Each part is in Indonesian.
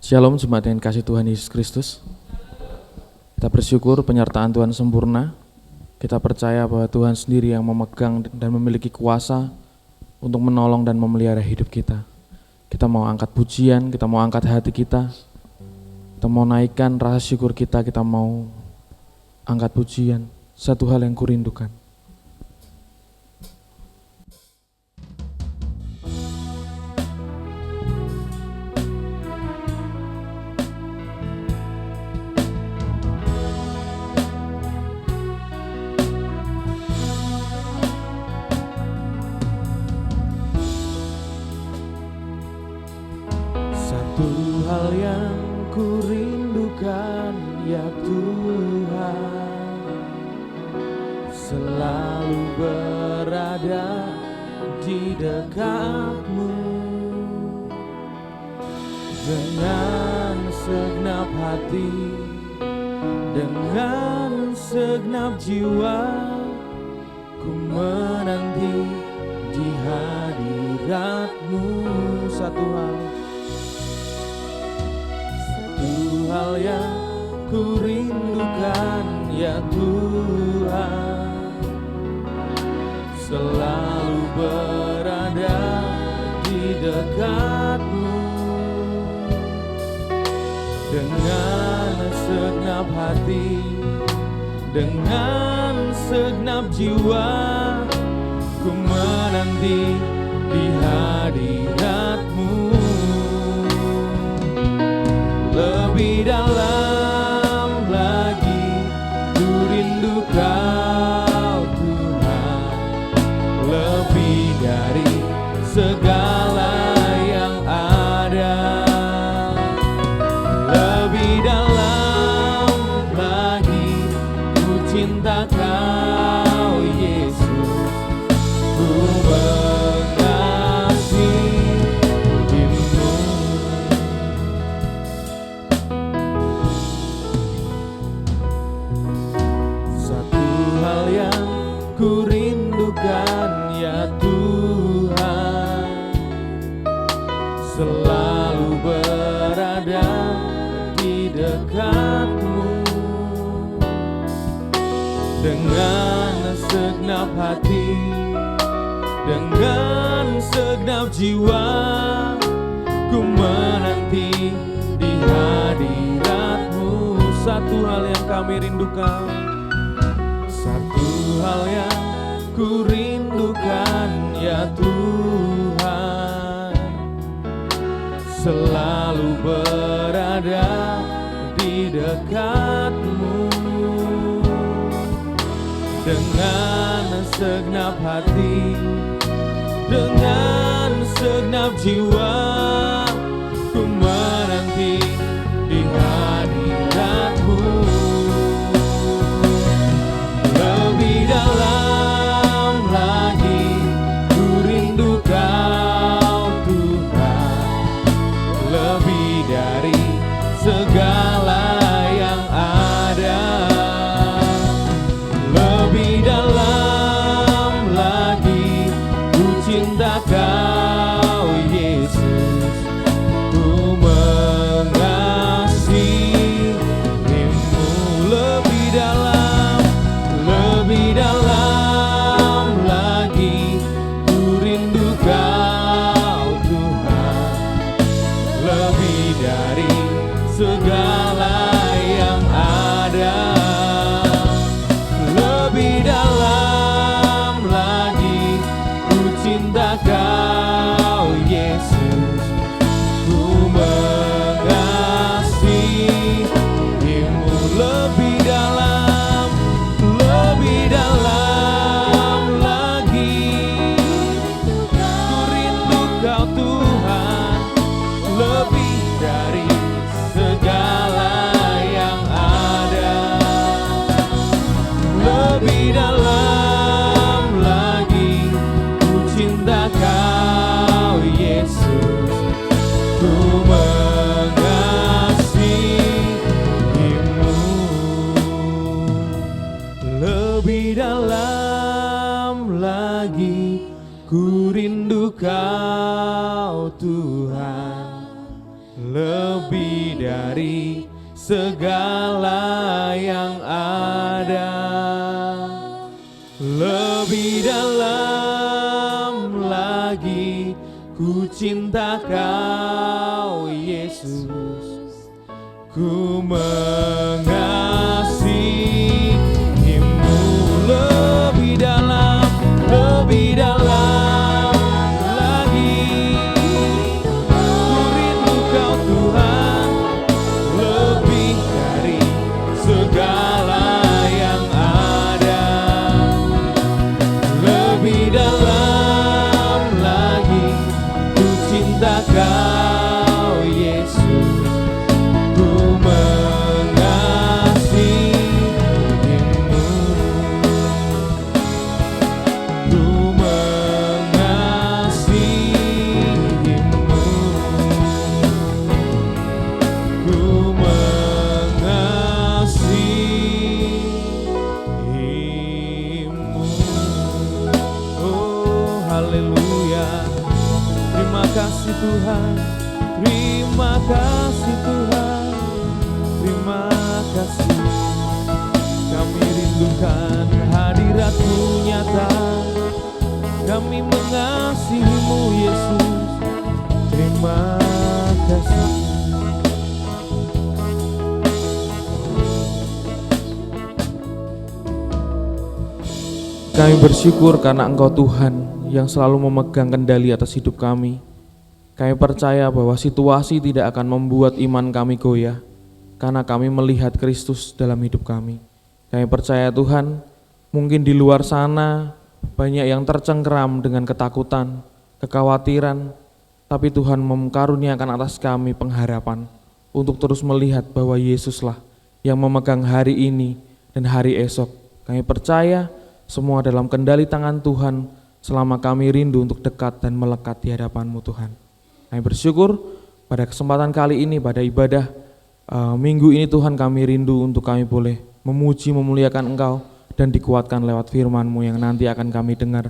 Shalom jemaat yang kasih Tuhan Yesus Kristus. Kita bersyukur penyertaan Tuhan sempurna. Kita percaya bahwa Tuhan sendiri yang memegang dan memiliki kuasa untuk menolong dan memelihara hidup kita. Kita mau angkat pujian, kita mau angkat hati kita. Kita mau naikkan rasa syukur kita mau angkat pujian. Satu hal yang kurindukan. Satu hal yang kurindukan ya Tuhan, selalu berada di dekat-Mu dengan segenap hati, dengan segenap jiwa, ku menanti di hadirat-Mu. Satu hal yang kurindukan ya Tuhan, selalu berada di dekat-Mu dengan segenap hati, dengan segenap jiwa, ku menanti di hadirat-Mu. Lebih dalam lagi ku rindu Kau Tuhan, lebih dari segala yang ada. Lebih dalam lagi ku cinta Kau Yesus, ku kurindukan ya Tuhan, selalu berada di dekat-Mu dengan segenap hati, dengan segenap jiwa, ku menanti di hadirat-Mu. Satu hal yang kami rindukan, satu hal yang ku rindukan ya Tuhan, selalu berada di dekat-Mu dengan segenap hati, dengan segenap jiwa, ku menanti di hadirat-Mu. Lebih dalam lagi ku rindu Kau Tuhan, lebih dari segala yang ada. Lebih dalam lagi ku cinta Kau Yesus, ku mengasihi-Mu. Lebih dalam lagi ku rindu Kau Tuhan, lebih dari segala yang ada. Lebih dalam lagi ku cinta Kau Yesus, ku mengasihi-Mu. Lebih dalam lagi ku rindu Kau Tuhan, lebih dari segala yang ada. Lebih dalam lagi ku cinta Kau Yesus, ku mengasihi-Mu. Lebih dalam lagi ku rindu Kau Tuhan, lebih segala yang ada. Lebih dalam lagi ku cinta Kau Yesus, ku mengasihimu. Lebih dalam lagi ku rindu Kau Tuhan, lebih dari segala yang ada. Lebih dalam lagi ku cinta Kau Yesus, ku mengasihimu, ku mengasihimu, ku mengasihimu. Oh haleluya, terima kasih Tuhan, terima kasih Tuhan, terima kasih. Kami rindukan hadirat-Mu nyata, kami mengasihi-Mu Yesus, terima kasih. Kami bersyukur karena Engkau Tuhan yang selalu memegang kendali atas hidup kami. Kami percaya bahwa situasi tidak akan membuat iman kami goyah, karena kami melihat Kristus dalam hidup kami. Kami percaya Tuhan, mungkin di luar sana banyak yang tercengkeram dengan ketakutan, kekhawatiran, tapi Tuhan memkaruniakan atas kami pengharapan untuk terus melihat bahwa Yesuslah yang memegang hari ini dan hari esok. Kami percaya semua dalam kendali tangan Tuhan selama kami rindu untuk dekat dan melekat di hadapan-Mu Tuhan. Kami bersyukur pada kesempatan kali ini, pada ibadah minggu ini Tuhan, kami rindu untuk kami boleh memuji, memuliakan Engkau dan dikuatkan lewat firman-Mu yang nanti akan kami dengar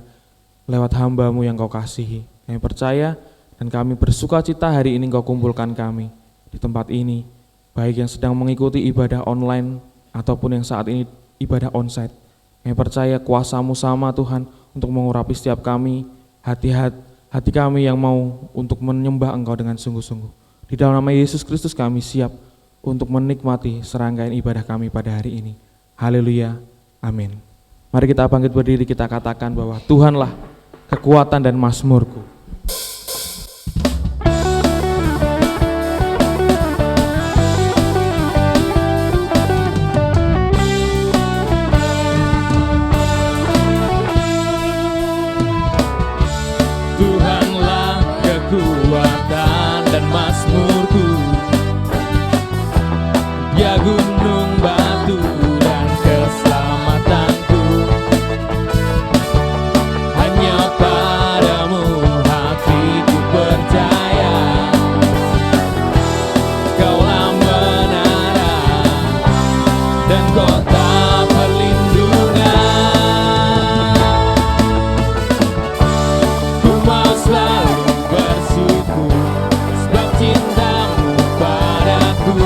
lewat hamba-Mu yang Kau kasihi. Kami percaya dan kami bersuka cita hari ini Kau kumpulkan kami di tempat ini, baik yang sedang mengikuti ibadah online ataupun yang saat ini ibadah onsite. Kami percaya kuasa-Mu sama Tuhan untuk mengurapi setiap kami, hati kami yang mau untuk menyembah Engkau dengan sungguh-sungguh. Di dalam nama Yesus Kristus kami siap untuk menikmati serangkaian ibadah kami pada hari ini. Haleluya, amin. Mari kita bangkit berdiri, kita katakan bahwa Tuhanlah kekuatan dan mazmurku. Kekuatan dan mazmurku, ya gunung batu dan keselamatanku. Hanya padamu hatiku percaya, Kaulah menara dan kota perlindungan. Ku mau selalu bersyukur sebab cinta-Mu padaku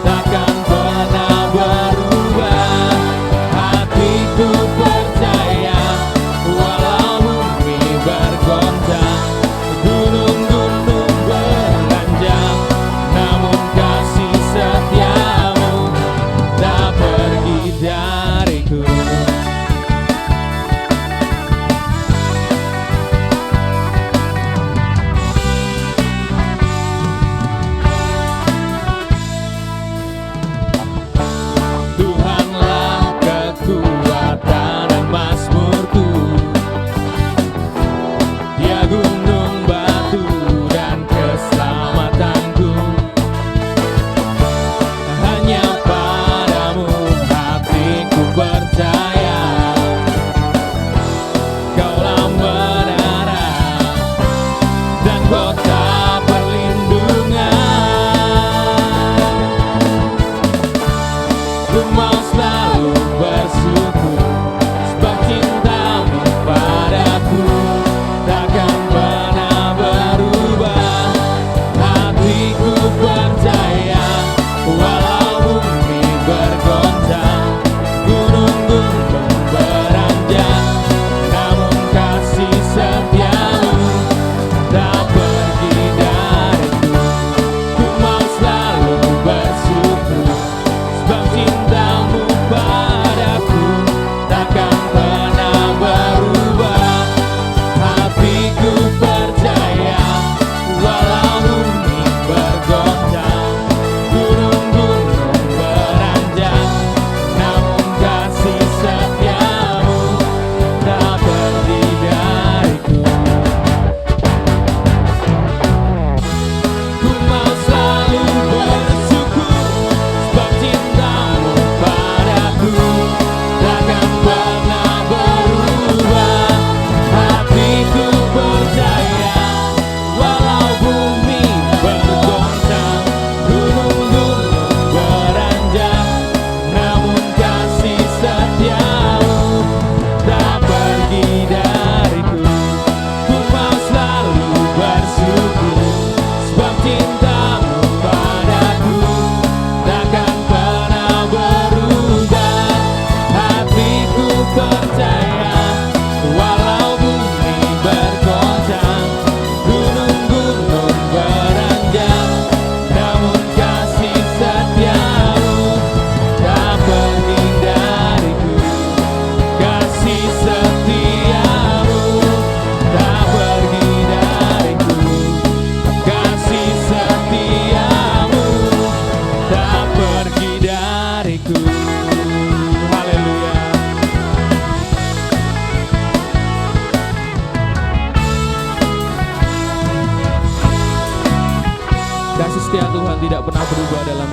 takkan pernah berubah. Hatiku percaya walau bumi bergoncang, gunung-gunung beranjak, namun kasih setia-Mu tak pergi dariku. Tuhanlah kekuatan dan mazmurku, Dia gunung batu dan keselamatanku. Hanya padamu hatiku percaya, Kaulah menara dan kota perlindungan. Ku mau selalu bersyukur sebab cinta-Mu padaku takkan pernah berubah. Hatiku percaya walau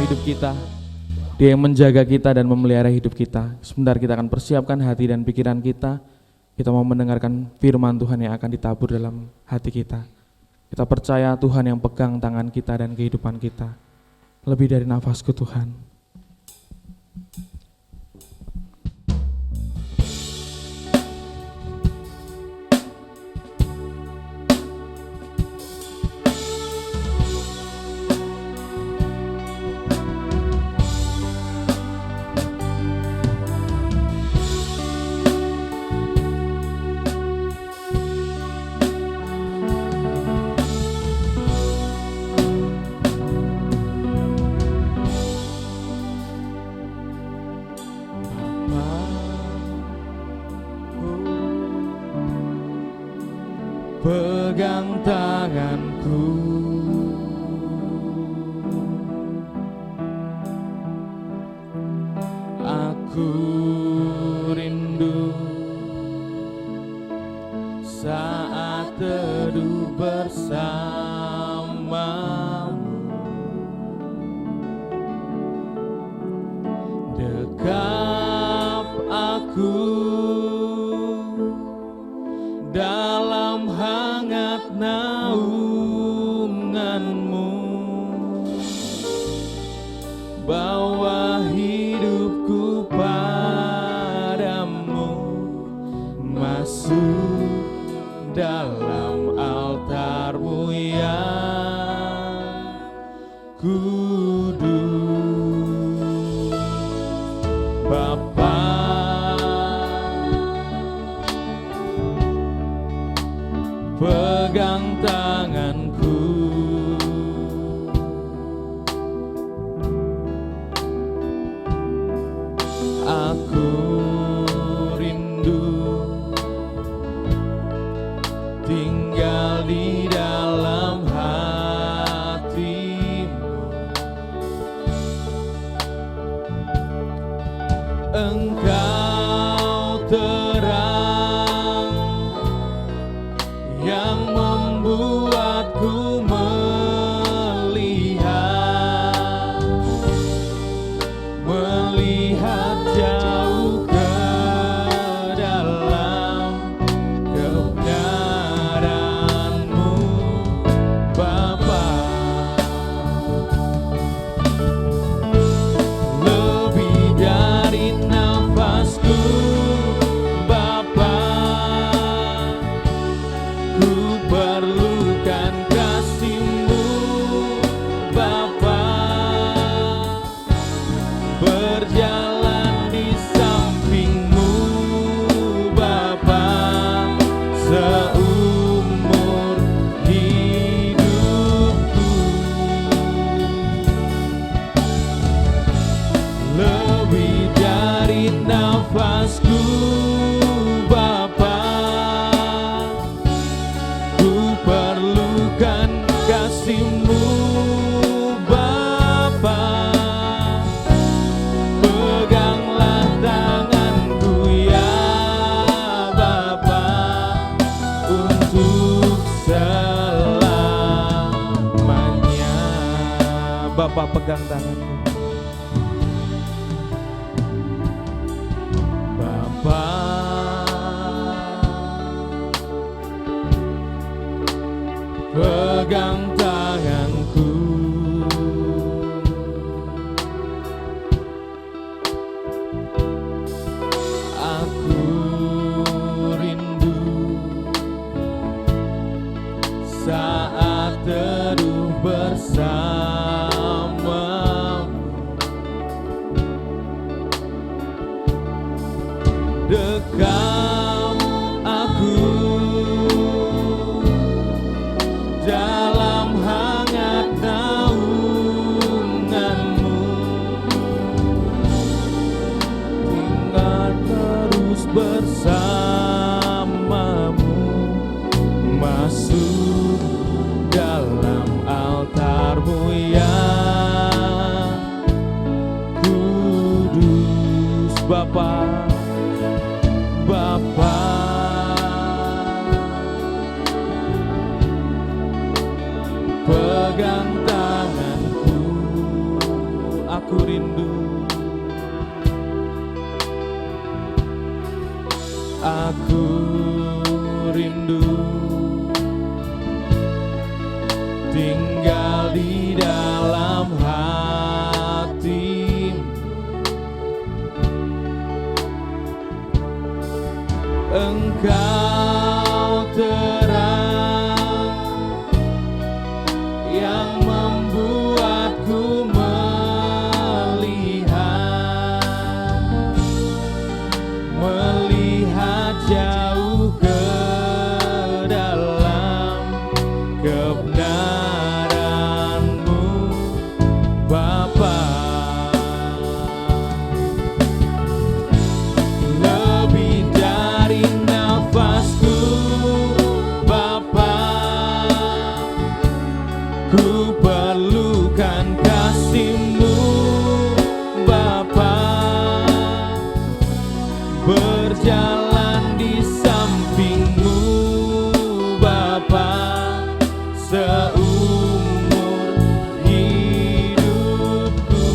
hidup kita. Dia yang menjaga kita dan memelihara hidup kita. Sebentar kita akan persiapkan hati dan pikiran kita. Kita mau mendengarkan firman Tuhan yang akan ditabur dalam hati kita. Kita percaya Tuhan yang pegang tangan kita dan kehidupan kita. Lebih dari nafasku Tuhan. Pegang tanganku, aku rindu saat teduh bersamamu, dekap aku dalam hangat naunganmu, bawa hidupku padamu, masuk dalam altarmu yang kudus. Bapa, pegang tanganku, aku rindu tinggal di dalam hatimu. Engkau terang yang membuatku melihat jauh ke dalam kebenaran-Mu, Bapa. Lebih dari nafasku, Bapa, ku perlukan kasih-Mu, Bapa. Berjalan di samping-Mu, Bapa, seumur hidupku. Lebih dari nafasku, Bapa, ku perlukan kasih-Mu, Bapa. Peganglah tanganku ya Bapa, untuk selamanya. Bapa, pegang tanganku, Bapa. Pegang tanganku, aku rindu saat teduh bersamamu, dekam aku dalam hangat naungan-Mu, tinggal terus bersamamu, masuk dalam altar-Mu yang kudus, Bapa. Bapa, pegang tanganku, Aku rindu, aku rindu tinggal di dalam hatimu. Engkau terang yang membuatku melihat jauh ke dalam kebenaran-Mu, Bapa. Lebih dari nafasku, Bapa, ku perlukan kasih-Mu, Bapa. Berjalan di samping-Mu, Bapa, seumur hidupku.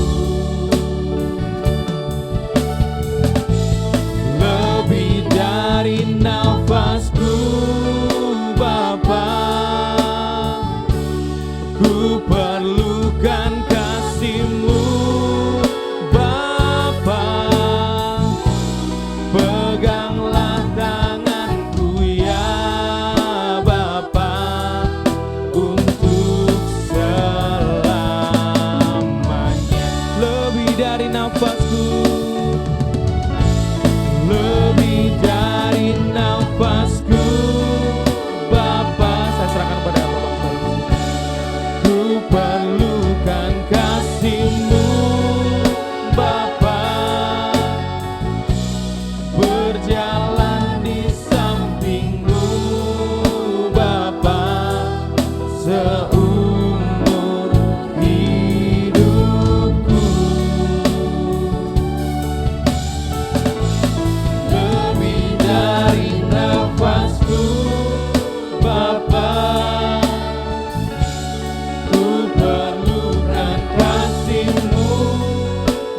Lebih dari nafasku, Bapa, ku perlukan kasih-Mu, Bapa. Peganglah tanganku ya Bapa, untuk selamanya. Lebih dari nafasku, lebih dari nafasku, Bapa. Saya serahkan pada Bapak. Ku perlukan kasih-Mu, Bapa. Berjalan di samping-Mu, Bapa, seumur hidupku. Lebih dari nafasku, Bapa, ku perlukan kasih-Mu,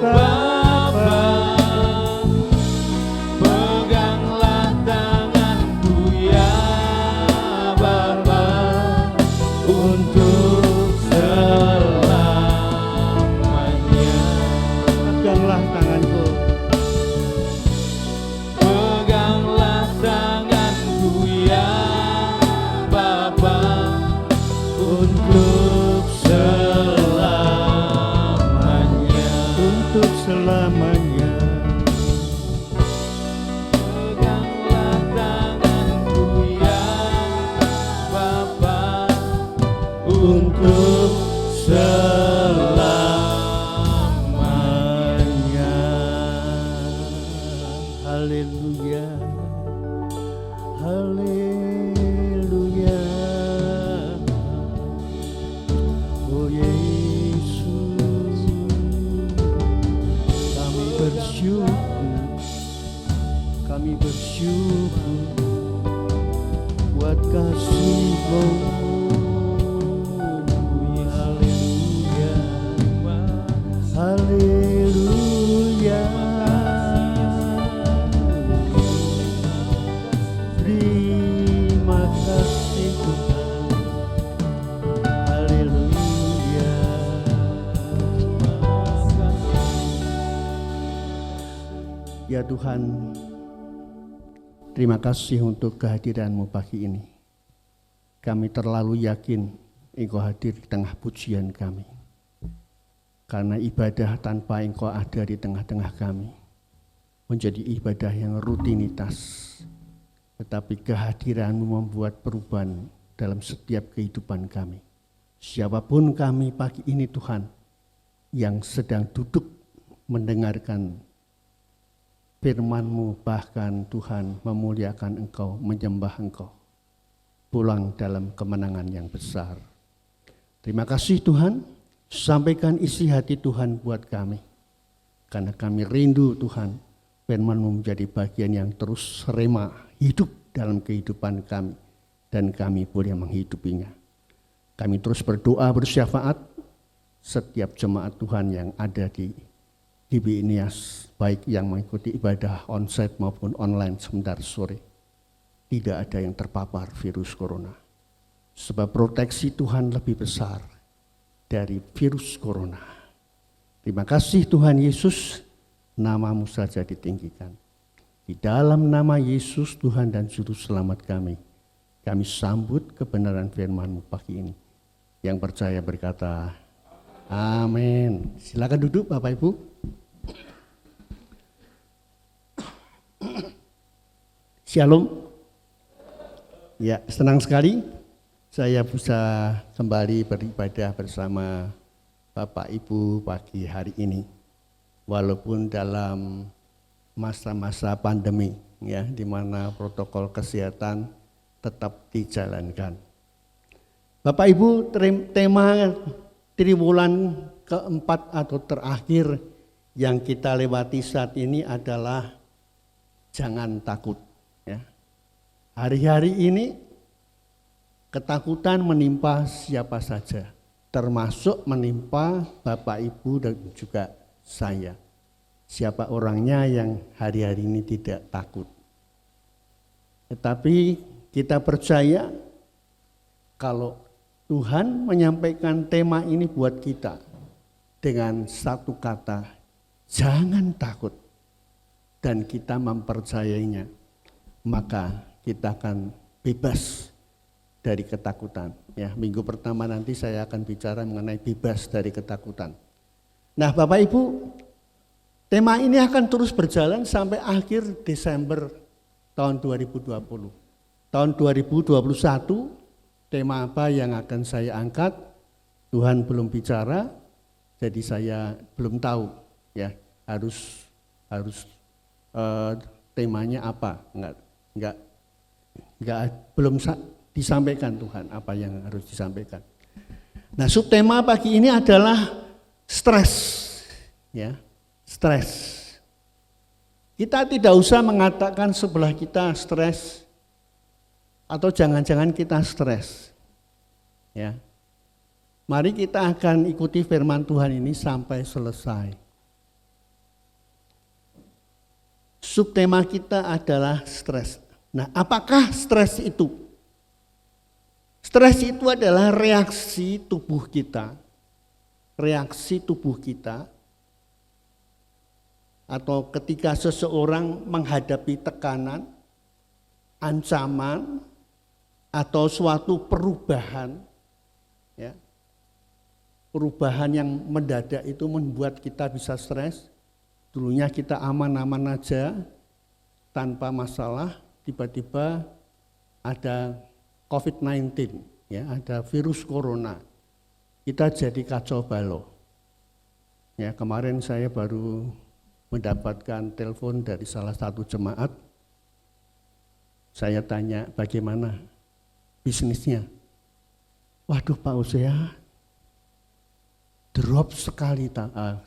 Bapa. Peganglah tanganku ya Bapa, untuk selamanya. Peganglah tanganku, Peganglah tanganku ya Bapa, untuk selamanya. untuk selamanya. Peganglah tanganku ya Bapa, untuk selamanya. Haleluya, haleluya. Oh Yesus, kami bersyukur buat kasih-Mu. Haleluya, haleluya. Terima kasih Tuhan. Haleluya. Ya Tuhan, terima kasih untuk kehadiran-Mu pagi ini. Kami terlalu yakin Engkau hadir di tengah pujian kami. Karena ibadah tanpa Engkau ada di tengah-tengah kami menjadi ibadah yang rutinitas. Tetapi kehadiran-Mu membuat perubahan dalam setiap kehidupan kami. Siapapun kami pagi ini Tuhan, yang sedang duduk mendengarkan firman-Mu, bahkan Tuhan memuliakan Engkau, menyembah Engkau, pulang dalam kemenangan yang besar. Terima kasih Tuhan, sampaikan isi hati Tuhan buat kami. Karena kami rindu Tuhan, firman-Mu menjadi bagian yang terus rema hidup dalam kehidupan kami, dan kami boleh menghidupinya. Kami terus berdoa bersyafaat, setiap jemaat Tuhan yang ada di GBI Nias, baik yang mengikuti ibadah onsite maupun online sebentar sore, tidak ada yang terpapar virus corona. Sebab proteksi Tuhan lebih besar dari virus corona. Terima kasih Tuhan Yesus, namamu saja ditinggikan. Di dalam nama Yesus Tuhan dan Juru Selamat kami sambut kebenaran firman-Mu pagi ini. Yang percaya berkata, amin. Silakan duduk Bapak Ibu. Shalom. Ya, senang sekali saya bisa kembali beribadah bersama Bapak Ibu pagi hari ini. Walaupun dalam masa-masa pandemi, ya, di mana protokol kesehatan tetap dijalankan. Bapak Ibu, tema triwulan keempat atau terakhir yang kita lewati saat ini adalah jangan takut. Ya. Hari-hari ini ketakutan menimpa siapa saja, termasuk menimpa Bapak Ibu dan juga saya. Siapa orangnya yang hari-hari ini tidak takut. Tetapi kita percaya kalau Tuhan menyampaikan tema ini buat kita dengan satu kata, jangan takut, dan kita mempercayainya, maka kita akan bebas dari ketakutan. Ya, minggu pertama nanti saya akan bicara mengenai bebas dari ketakutan. Nah, Bapak Ibu, tema ini akan terus berjalan sampai akhir Desember tahun 2020. Tahun 2021, tema apa yang akan saya angkat, Tuhan belum bicara, jadi saya belum tahu, ya, harus temanya apa, belum disampaikan Tuhan apa yang harus disampaikan. Nah, subtema pagi ini adalah stres, ya, stres. Kita tidak usah mengatakan sebelah kita stres atau jangan-jangan kita stres. Ya. Mari kita akan ikuti firman Tuhan ini sampai selesai. Subtema kita adalah stres. Nah, apakah stres itu? Stres itu adalah reaksi tubuh kita. Reaksi tubuh kita atau ketika seseorang menghadapi tekanan, ancaman, atau suatu perubahan, ya, perubahan yang mendadak itu membuat kita bisa stres. Dulunya kita aman-aman aja, tanpa masalah, tiba-tiba ada COVID-19, ya, ada virus corona, kita jadi kacau balau. Ya, kemarin saya baru mendapatkan telepon dari salah satu jemaat. Saya tanya bagaimana bisnisnya. Waduh Pak Hosea, drop sekali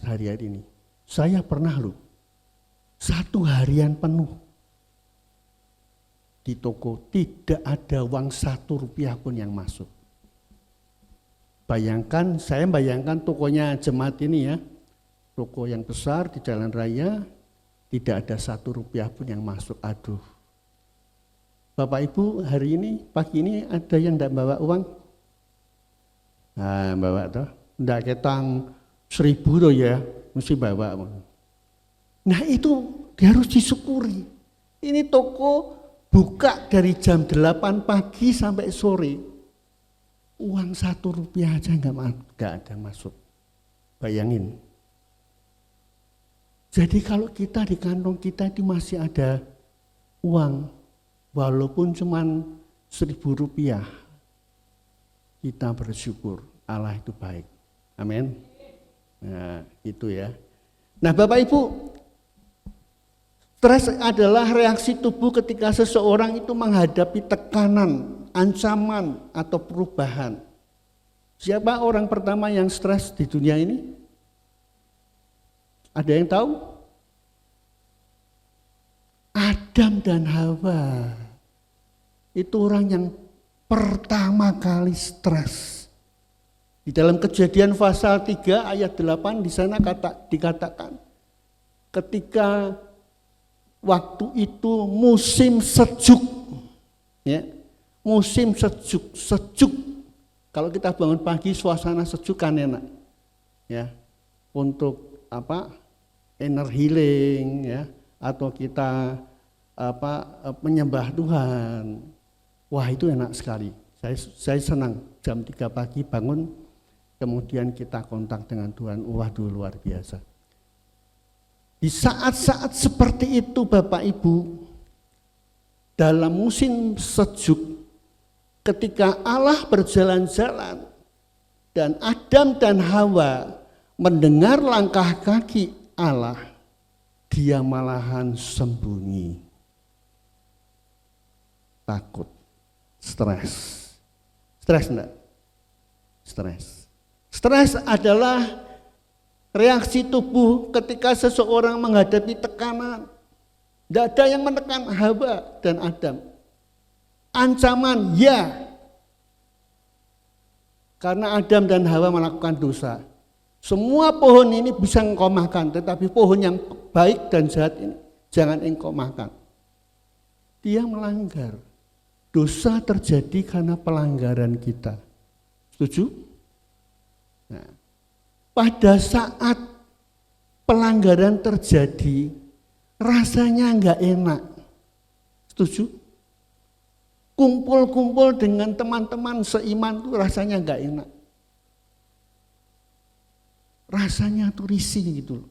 hari-hari ini. Saya pernah loh, 1 harian penuh di toko tidak ada uang 1 rupiah pun yang masuk. Saya bayangkan tokonya jemaat ini, ya, toko yang besar di jalan raya, tidak ada 1 rupiah pun yang masuk. Aduh. Bapak Ibu, hari ini, pagi ini ada yang tidak bawa uang? Nah, bawa toh. Tidak ketang 1.000 toh, ya, mesti bawa. Nah, itu harus disyukuri. Ini toko buka dari jam 8 pagi sampai sore. Uang 1 rupiah aja enggak ada masuk. Bayangin. Jadi kalau kita di kantong kita itu masih ada uang, walaupun cuma 1.000 rupiah, kita bersyukur, Allah itu baik. Amin. Nah, itu ya. Nah, Bapak Ibu, stres adalah reaksi tubuh ketika seseorang itu menghadapi tekanan, ancaman, atau perubahan. Siapa orang pertama yang stres di dunia ini? Ada yang tahu? Adam dan Hawa. Itu orang yang pertama kali stres Di dalam Kejadian pasal 3 ayat 8 di sana dikatakan ketika waktu itu musim sejuk, ya, musim sejuk. Kalau kita bangun pagi suasana sejuk kan enak, ya, untuk inner healing, ya, atau kita menyembah Tuhan. Wah, itu enak sekali. Saya senang jam 3 pagi bangun, kemudian kita kontak dengan Tuhan. Waduh, luar biasa. Di saat-saat seperti itu Bapak Ibu, dalam musim sejuk, ketika Allah berjalan-jalan dan Adam dan Hawa mendengar langkah kaki Allah, dia malahan sembunyi, takut, stres. Stres enggak? Stres adalah reaksi tubuh ketika seseorang menghadapi tekanan. Tidak ada yang menekan Hawa dan Adam. Ancaman, ya. Karena Adam dan Hawa melakukan dosa. Semua pohon ini bisa engkau makan, tetapi pohon yang baik dan jahat ini jangan engkau makan. Dia melanggar. Dosa terjadi karena pelanggaran kita. Setuju? Nah, pada saat pelanggaran terjadi, rasanya enggak enak. Setuju? Kumpul-kumpul dengan teman-teman seiman itu rasanya enggak enak. Rasanya tuh risih gitu loh.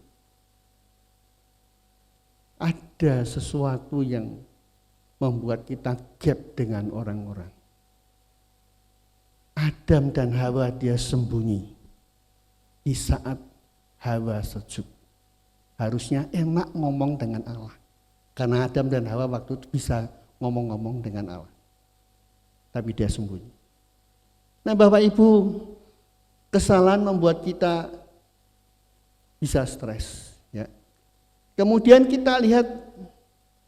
Ada sesuatu yang membuat kita gap dengan orang-orang. Adam dan Hawa dia sembunyi di saat Hawa sejuk. Harusnya enak ngomong dengan Allah. Karena Adam dan Hawa waktu itu bisa ngomong-ngomong dengan Allah. Tapi dia sembunyi. Nah Bapak Ibu, kesalahan membuat kita bisa stres. Ya. Kemudian kita lihat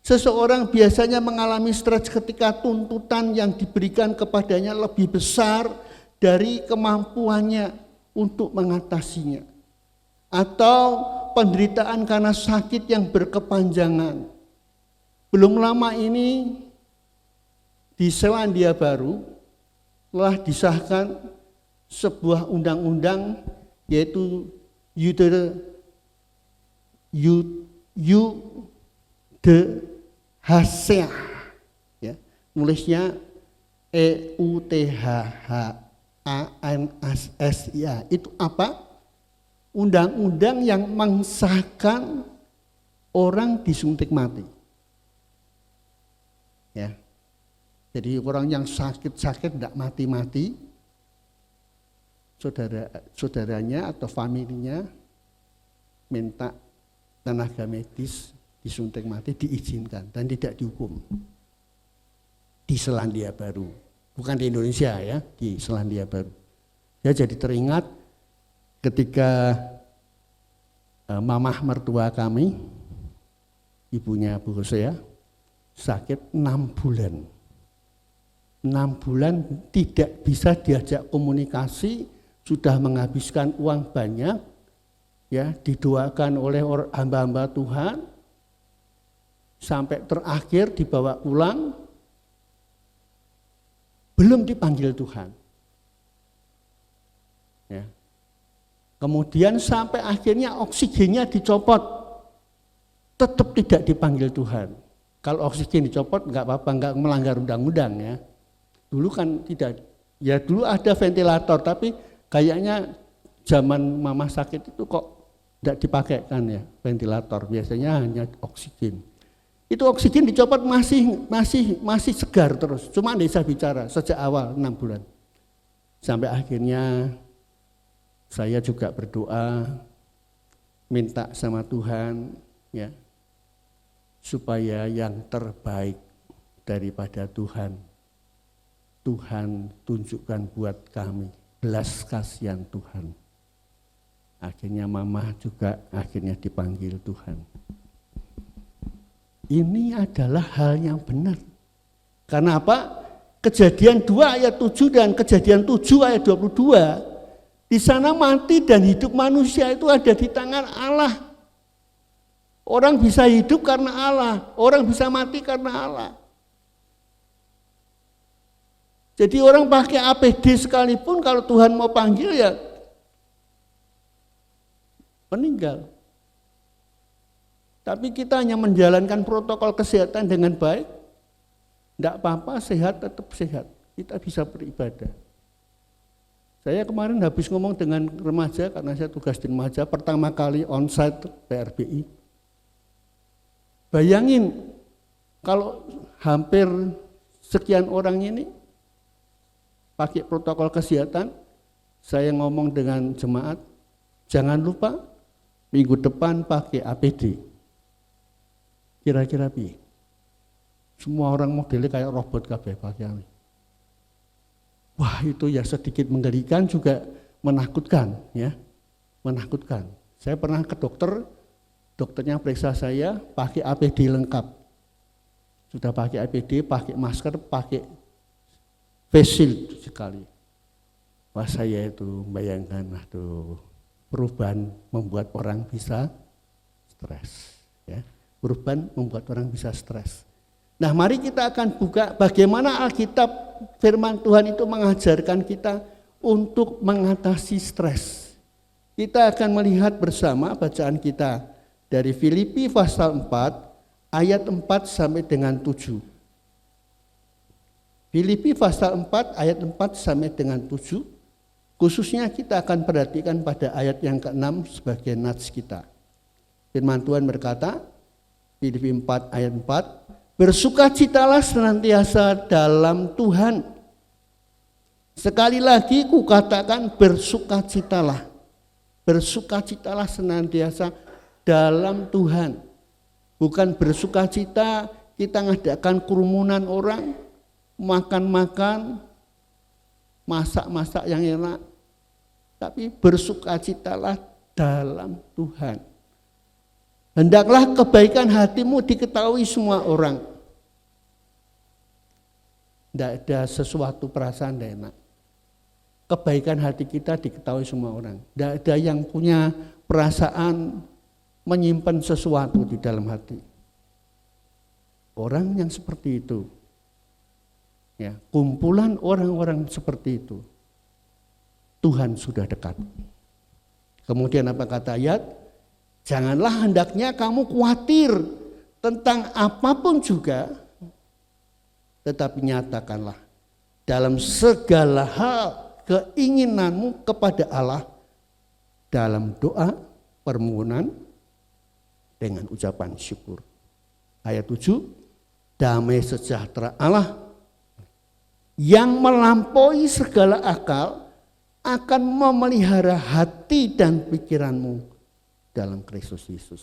seseorang biasanya mengalami stres ketika tuntutan yang diberikan kepadanya lebih besar dari kemampuannya untuk mengatasinya. Atau penderitaan karena sakit yang berkepanjangan. Belum lama ini di Selandia Baru telah disahkan sebuah undang-undang yaitu Euthanasia, ya, nulisnya EUTHANASIA. Itu apa? Undang-undang yang mengesahkan orang disuntik mati. Ya. Jadi orang yang sakit-sakit tidak mati-mati, saudaranya atau familinya minta tenaga medis disuntik mati diizinkan dan tidak dihukum. Di Selandia Baru, bukan di Indonesia ya, di Selandia Baru. Ya, jadi teringat ketika mamah mertua kami, ibunya Bu Hosea, sakit 6 bulan. 6 bulan tidak bisa diajak komunikasi, sudah menghabiskan uang banyak, ya, didoakan oleh hamba-hamba Tuhan, sampai terakhir dibawa pulang, belum dipanggil Tuhan. Ya. Kemudian sampai akhirnya oksigennya dicopot, tetap tidak dipanggil Tuhan. Kalau oksigen dicopot enggak apa-apa, enggak melanggar undang-undang ya. Dulu kan tidak, ya dulu ada ventilator, tapi kayaknya zaman mama sakit itu kok tidak dipakaikan ya ventilator, biasanya hanya oksigen. Itu oksigen dicopot masih segar terus, cuma tidak bisa bicara sejak awal 6 bulan. Sampai akhirnya saya juga berdoa, minta sama Tuhan ya, supaya yang terbaik daripada Tuhan tunjukkan buat kami, belas kasihan Tuhan. Akhirnya mama juga akhirnya dipanggil Tuhan. Ini adalah hal yang benar. Karena apa? Kejadian 2 ayat 7 dan Kejadian 7 ayat 22 Di sana mati dan hidup manusia itu ada di tangan Allah. Orang bisa hidup karena Allah, orang bisa mati karena Allah. Jadi orang pakai APD sekalipun kalau Tuhan mau panggil ya meninggal. Tapi kita hanya menjalankan protokol kesehatan dengan baik, tidak apa-apa, sehat tetap sehat. Kita bisa beribadah. Saya kemarin habis ngomong dengan remaja, karena saya tugas di remaja, pertama kali onsite PRBI. Bayangin, kalau hampir sekian orang ini pakai protokol kesehatan, saya ngomong dengan jemaat, jangan lupa minggu depan pakai APD. Kira-kira piye? Semua orang modelnya kayak robot kabeh pakaiannya. Wah, itu ya sedikit mengerikan juga menakutkan, ya. Menakutkan. Saya pernah ke dokter, dokternya periksa saya pakai APD lengkap. Sudah pakai APD, pakai masker, pakai face shield sekali. Wah, saya itu membayangkan, aduh, perubahan membuat orang bisa stres, ya. Perubahan membuat orang bisa stres. Nah, mari kita akan buka bagaimana Alkitab firman Tuhan itu mengajarkan kita untuk mengatasi stres. Kita akan melihat bersama bacaan kita dari Filipi pasal 4 ayat 4 sampai dengan 7. Filipi pasal 4 ayat 4 sampai dengan 7. Khususnya kita akan perhatikan pada ayat yang ke-6 sebagai nats kita. Firman Tuhan berkata, Filipi 4 ayat 4, bersukacitalah senantiasa dalam Tuhan. Sekali lagi kukatakan bersukacitalah. Bersukacitalah senantiasa dalam Tuhan. Bukan bersukacita kita ngadakan kerumunan orang, makan-makan, masak-masak yang enak. Tapi bersukacitalah dalam Tuhan. Hendaklah kebaikan hatimu diketahui semua orang. Tidak ada sesuatu perasaan tidak enak. Kebaikan hati kita diketahui semua orang. Tidak ada yang punya perasaan menyimpan sesuatu di dalam hati. Orang yang seperti itu, ya, kumpulan orang-orang seperti itu, Tuhan sudah dekat. Kemudian apa kata ayat? Janganlah hendaknya kamu khawatir tentang apapun juga, tetapi nyatakanlah dalam segala hal keinginanmu kepada Allah dalam doa, permohonan, dengan ucapan syukur. Ayat 7, damai sejahtera Allah yang melampaui segala akal akan memelihara hati dan pikiranmu dalam Kristus Yesus.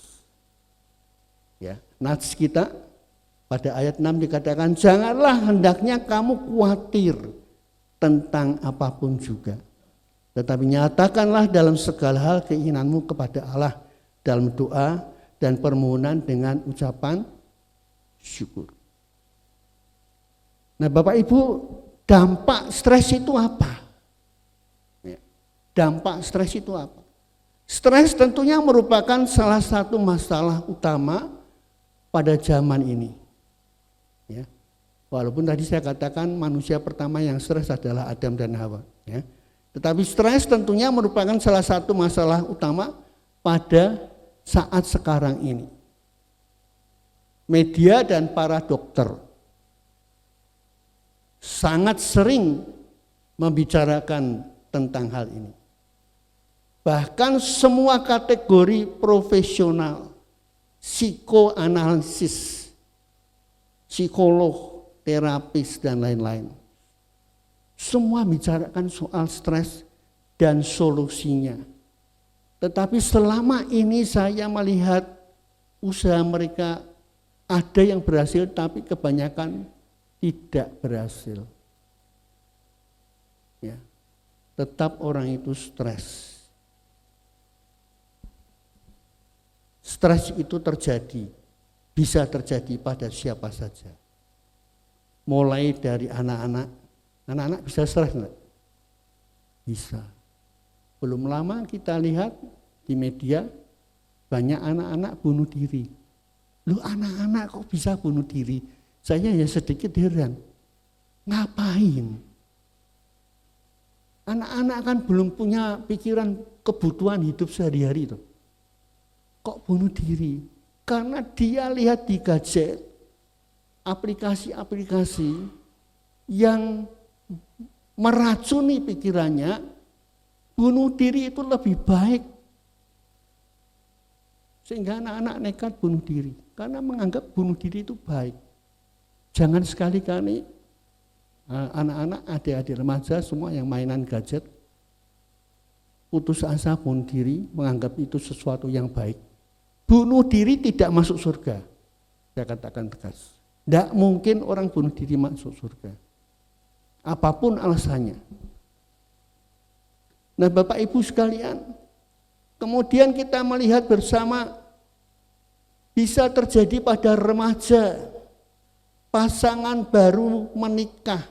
Ya, nats kita pada ayat 6 dikatakan janganlah hendaknya kamu khawatir tentang apapun juga, tetapi nyatakanlah dalam segala hal keinginanmu kepada Allah dalam doa dan permohonan dengan ucapan syukur. Nah, Bapak Ibu, dampak stres itu apa? Ya, dampak stres itu apa? Stres tentunya merupakan salah satu masalah utama pada zaman ini. Ya. Walaupun tadi saya katakan manusia pertama yang stres adalah Adam dan Hawa. Ya. Tetapi stres tentunya merupakan salah satu masalah utama pada saat sekarang ini. Media dan para dokter sangat sering membicarakan tentang hal ini. Bahkan semua kategori profesional, psikoanalisis, psikolog, terapis, dan lain-lain, semua bicarakan soal stres dan solusinya. Tetapi selama ini saya melihat usaha mereka ada yang berhasil, tapi kebanyakan tidak berhasil. Ya, tetap orang itu stres. Stres itu terjadi, bisa terjadi pada siapa saja. Mulai dari anak-anak bisa stres enggak? Bisa. Belum lama kita lihat di media banyak anak-anak bunuh diri. Loh, anak-anak kok bisa bunuh diri? Saya ya sedikit heran. Ngapain? Anak-anak kan belum punya pikiran kebutuhan hidup sehari-hari itu. Kok bunuh diri? Karena dia lihat di gadget aplikasi-aplikasi yang meracuni pikirannya, bunuh diri itu lebih baik. Sehingga anak-anak nekat bunuh diri karena menganggap bunuh diri itu baik. Jangan sekali-kali anak-anak, adik-adik remaja semua yang mainan gadget putus asa bunuh diri, menganggap itu sesuatu yang baik. Bunuh diri tidak masuk surga. Saya katakan tegas. Tidak mungkin orang bunuh diri masuk surga. Apapun alasannya. Nah, Bapak Ibu sekalian, kemudian kita melihat bersama bisa terjadi pada remaja, pasangan baru menikah,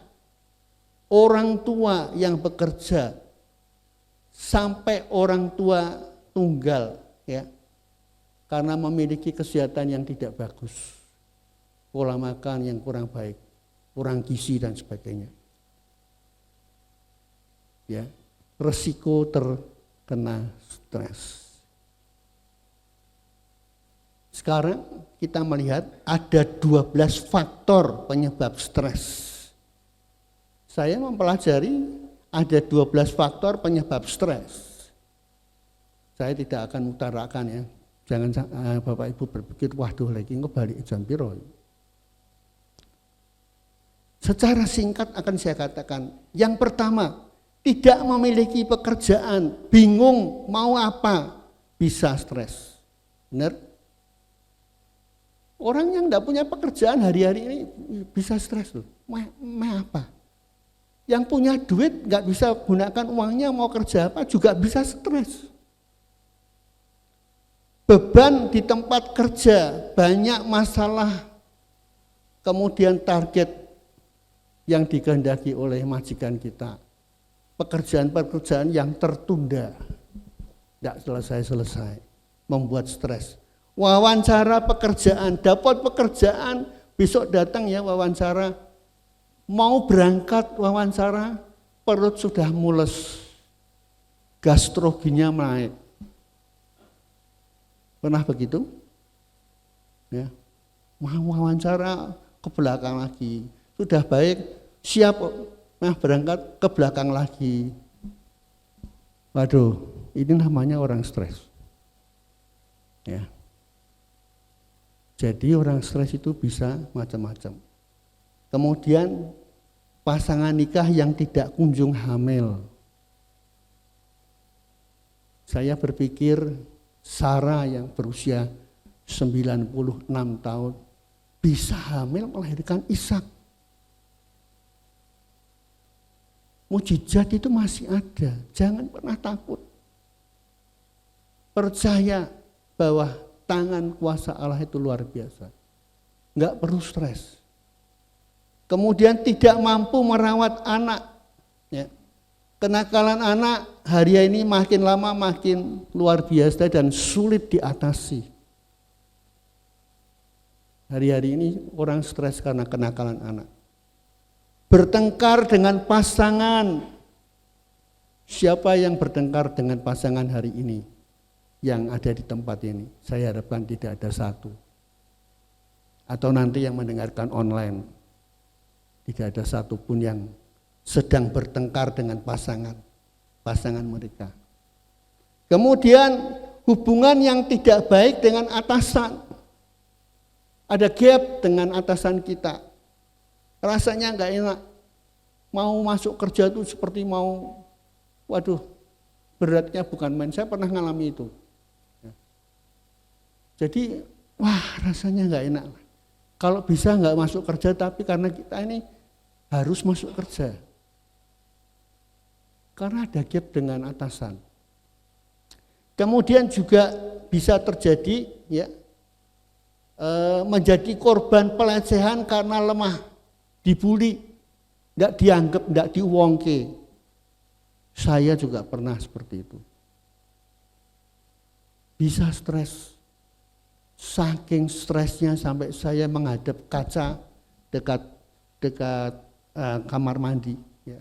orang tua yang bekerja, sampai orang tua tunggal, ya, karena memiliki kesehatan yang tidak bagus, pola makan yang kurang baik, kurang gizi dan sebagainya. Ya, resiko terkena stres. Sekarang kita melihat ada 12 faktor penyebab stres. Saya mempelajari ada 12 faktor penyebab stres. Saya tidak akan utarakan ya. Jangan Bapak Ibu berpikir, waduh lagi ngebalik jam piro. Secara singkat akan saya katakan, yang pertama, tidak memiliki pekerjaan, bingung mau apa, bisa stres. Benar? Orang yang tidak punya pekerjaan hari-hari ini bisa stres loh. Mau apa? Yang punya duit nggak bisa gunakan uangnya, mau kerja apa juga bisa stres. Beban di tempat kerja, banyak masalah, kemudian target yang dikehendaki oleh majikan kita. Pekerjaan-pekerjaan yang tertunda, tidak selesai-selesai, membuat stres. Wawancara pekerjaan, dapat pekerjaan, besok datang ya wawancara, mau berangkat wawancara, perut sudah mules, gastrogennya naik. Pernah begitu? Ya. Mau wawancara ke belakang lagi, sudah baik, siap. Nah, berangkat ke belakang lagi. Waduh, ini namanya orang stres. Ya. Jadi orang stres itu bisa macam-macam. Kemudian pasangan nikah yang tidak kunjung hamil. Saya berpikir Sarah yang berusia 96 tahun bisa hamil melahirkan Ishak. Mujizat itu masih ada, jangan pernah takut. Percaya bahwa tangan kuasa Allah itu luar biasa. Enggak perlu stres. Kemudian tidak mampu merawat anak. Ya. Kenakalan anak hari ini makin lama makin luar biasa dan sulit diatasi. Hari-hari ini orang stres karena kenakalan anak. Bertengkar dengan pasangan. Siapa yang bertengkar dengan pasangan hari ini yang ada di tempat ini? Saya harapkan tidak ada satu. Atau nanti yang mendengarkan online, tidak ada satupun yang sedang bertengkar dengan pasangan mereka. Kemudian hubungan yang tidak baik dengan atasan. Ada gap dengan atasan kita. Rasanya enggak enak. Mau masuk kerja itu seperti mau, waduh, beratnya bukan main. Saya pernah ngalami itu. Jadi, wah rasanya enggak enak. Kalau bisa enggak masuk kerja, tapi karena kita ini harus masuk kerja. Karena ada gap dengan atasan. Kemudian juga bisa terjadi ya menjadi korban pelecehan karena lemah, dibully, tidak dianggap, tidak diuangke. Saya juga pernah seperti itu. Bisa stres. Saking stresnya sampai saya menghadap kaca dekat kamar mandi. Ya.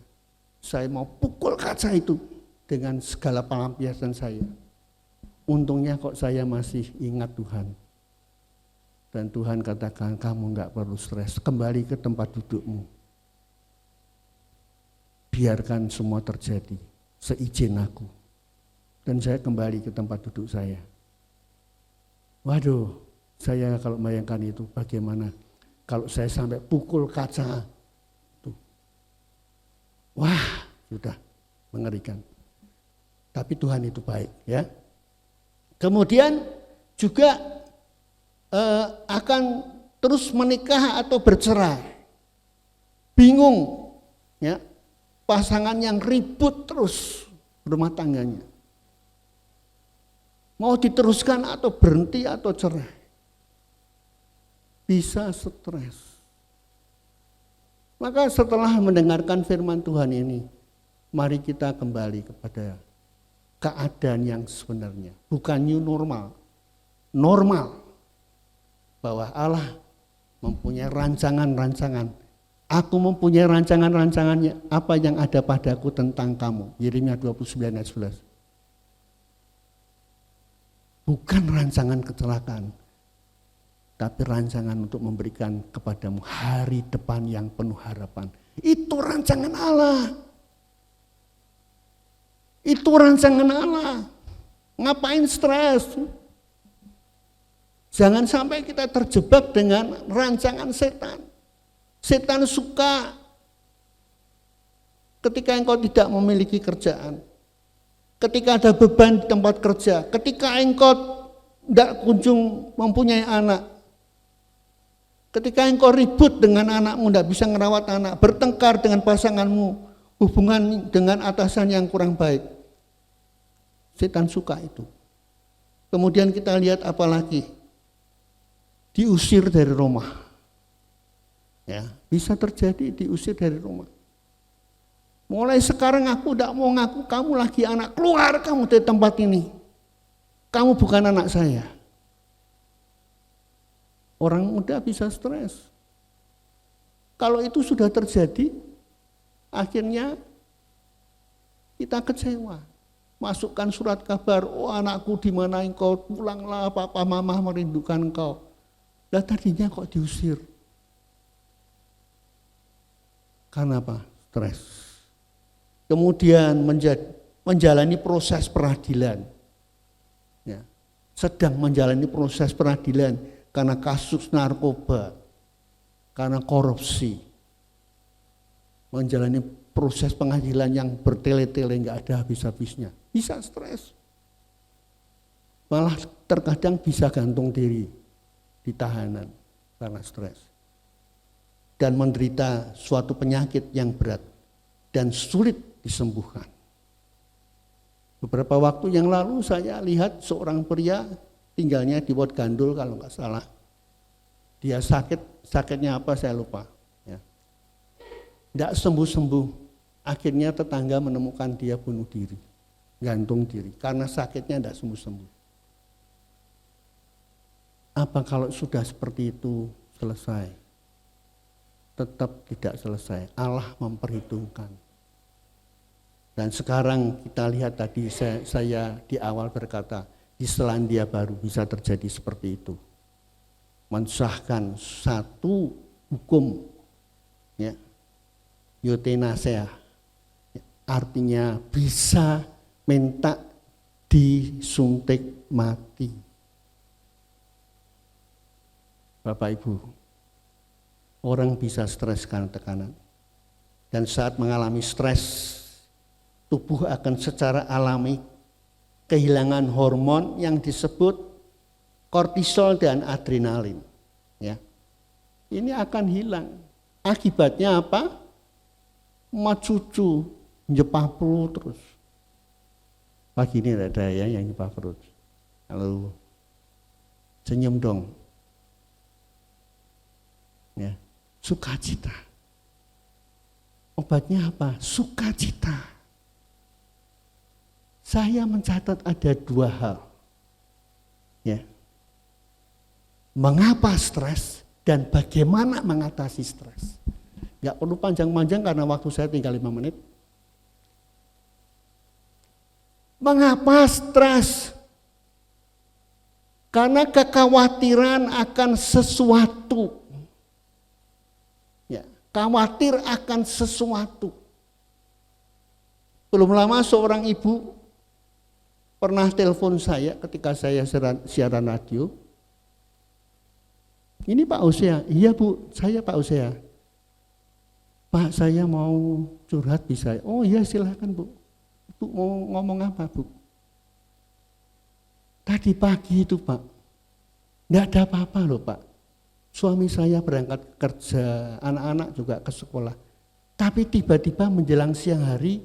Saya mau pukul kaca itu dengan segala pelampiasan saya. Untungnya kok saya masih ingat Tuhan. Dan Tuhan katakan, kamu enggak perlu stres, kembali ke tempat dudukmu. Biarkan semua terjadi seizin aku. Dan saya kembali ke tempat duduk saya. Waduh, saya kalau bayangkan itu bagaimana kalau saya sampai pukul kaca. Tuh. Wah, sudah mengerikan. Tapi Tuhan itu baik, ya. Kemudian juga akan terus menikah atau bercerai. Bingung, ya. Pasangan yang ribut terus rumah tangganya. Mau diteruskan atau berhenti atau cerai. Bisa stres. Maka setelah mendengarkan firman Tuhan ini, mari kita kembali kepada keadaan yang sebenarnya. Bukan new normal. Normal. Bahwa Allah mempunyai rancangan-rancangan. Aku mempunyai rancangan-rancangannya, apa yang ada padaku tentang kamu. Yeremia 29 ayat 11. Bukan rancangan kecelakaan, tapi rancangan untuk memberikan kepadamu hari depan yang penuh harapan. Itu rancangan Allah. Itu rancangan Allah. Ngapain stres? Jangan sampai kita terjebak dengan rancangan setan. Setan suka ketika engkau tidak memiliki kerjaan, ketika ada beban di tempat kerja, ketika engkau tidak kunjung mempunyai anak, ketika engkau ribut dengan anakmu, tidak bisa merawat anak, bertengkar dengan pasanganmu, hubungan dengan atasan yang kurang baik. Setan suka itu. Kemudian kita lihat apa lagi? Diusir dari rumah. Ya, bisa terjadi diusir dari rumah. Mulai sekarang aku tidak mau ngaku kamu lagi anak, keluar kamu dari tempat ini. Kamu bukan anak saya. Orang muda bisa stres. Kalau itu sudah terjadi, akhirnya kita kecewa. Masukkan surat kabar, oh anakku di mana engkau, pulanglah papa mama merindukan engkau. Lah tadinya kok diusir. Karena apa? Stres. Kemudian menjalani proses peradilan. Ya. Sedang menjalani proses peradilan karena kasus narkoba, karena korupsi. Menjalani proses pengadilan yang bertele-tele, nggak ada habis-habisnya. Bisa stres. Malah terkadang bisa gantung diri di tahanan karena stres. Dan menderita suatu penyakit yang berat dan sulit disembuhkan. Beberapa waktu yang lalu saya lihat seorang pria tinggalnya di Wat Gandul kalau nggak salah. Dia sakitnya apa saya lupa. Ya. Nggak sembuh-sembuh, akhirnya tetangga menemukan dia bunuh diri, gantung diri, karena sakitnya nggak sembuh-sembuh. Apa kalau sudah seperti itu selesai? Tetap tidak selesai. Allah memperhitungkan. Dan sekarang kita lihat tadi saya di awal berkata, di Selandia Baru bisa terjadi seperti itu. Mensahkan satu hukum, ya, euthanasia, artinya bisa minta disuntik mati. Bapak Ibu, orang bisa stres karena tekanan. Dan saat mengalami stres, tubuh akan secara alami kehilangan hormon yang disebut kortisol dan adrenalin. Ya. Ini akan hilang. Akibatnya apa? Macucu, nyepah perut terus. Pagi ini ada ya yang nyepah perut. Halo, senyum dong. Ya, sukacita. Obatnya apa? Sukacita. saya mencatat ada 2 hal. Ya. Mengapa stres dan bagaimana mengatasi stres. Nggak perlu panjang-panjang karena waktu saya tinggal 5 menit. Mengapa stres? Karena kekhawatiran akan sesuatu. Ya, khawatir akan sesuatu. Belum lama seorang ibu pernah telepon saya ketika saya siaran radio. Ini Pak Hosea, iya Bu, saya Pak Hosea. Pak, saya mau curhat bisa? Oh iya silahkan Bu. Bu mau ngomong apa Bu? Tadi pagi itu Pak, enggak ada apa-apa loh Pak. Suami saya berangkat kerja, anak-anak juga ke sekolah. Tapi tiba-tiba menjelang siang hari,